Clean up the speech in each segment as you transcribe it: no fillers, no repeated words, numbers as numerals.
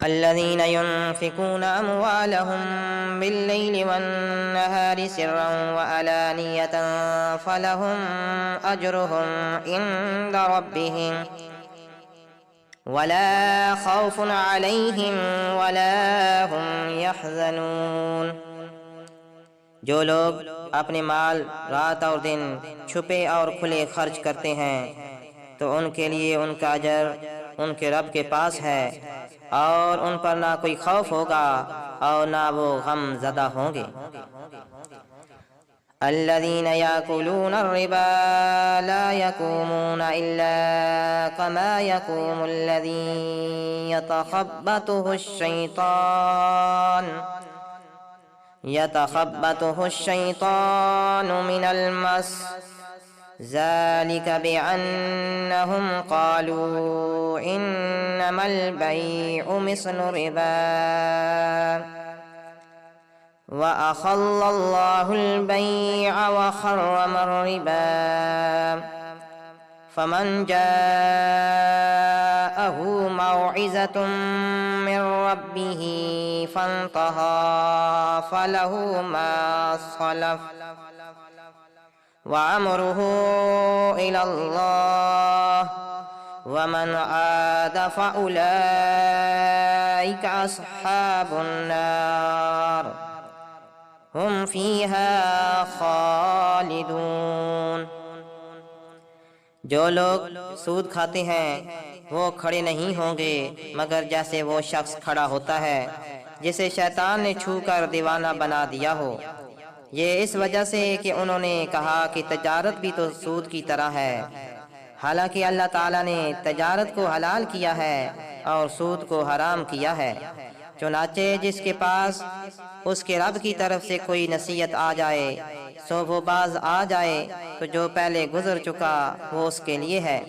الذين ينفقون أموالهم بالليل والنهار سرا وعلانية فلهم أجرهم عند ربهم ولا خوف عليهم ولا هم يحزنون۔ جو لوگ اپنے مال رات اور دن چھپے اور کھلے خرچ کرتے ہیں تو ان کے لیے ان کا اجر ان کے رب کے پاس ہے، اور ان پر نہ کوئی خوف ہوگا اور نہ وہ غم زدہ ہوں گے۔ الذين يأكلون الربا لا يقومون إلا كما يقوم الذي يتخبطه الشيطان من المس، ذلك بأنهم قالوا إنما البيع مثل الربا وأحل الله البيع وحرم الربا، فمن جاءه موعظة من ربه فانتهى فله ما سلف وأمره إلى الله ومن عاد فأولئك أصحاب النار ہم فیہا خالدون۔ جو لوگ سود کھاتے ہیں وہ کھڑے نہیں ہوں گے مگر جیسے وہ شخص کھڑا ہوتا ہے جسے شیطان نے چھو کر دیوانہ بنا دیا ہو، یہ اس وجہ سے کہ انہوں نے کہا کہ تجارت بھی تو سود کی طرح ہے، حالانکہ اللہ تعالیٰ نے تجارت کو حلال کیا ہے اور سود کو حرام کیا ہے۔ چنانچہ جس کے پاس اس کے رب کی طرف سے کوئی نصیحت آ جائے سو وہ باز آ جائے تو جو پہلے گزر چکا وہ اس کے لیے ہے،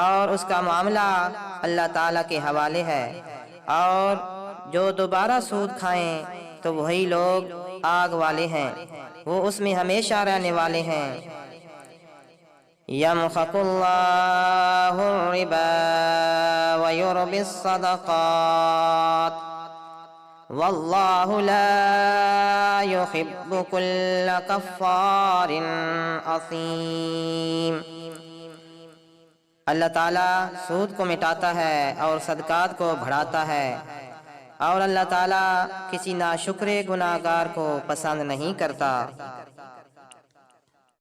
اور اس کا معاملہ اللہ تعالیٰ کے حوالے ہے، اور جو دوبارہ سود کھائیں تو وہی لوگ آگ والے ہیں، وہ اس میں ہمیشہ رہنے والے ہیں۔ يمحق الله الربا ويربي الصدقات واللہ لا يحب كل کفار اثیم۔ اللہ تعالیٰ سود کو مٹاتا ہے اور صدقات کو بڑھاتا ہے، اور اللہ تعالیٰ کسی ناشکرے گناہگار کو پسند نہیں کرتا۔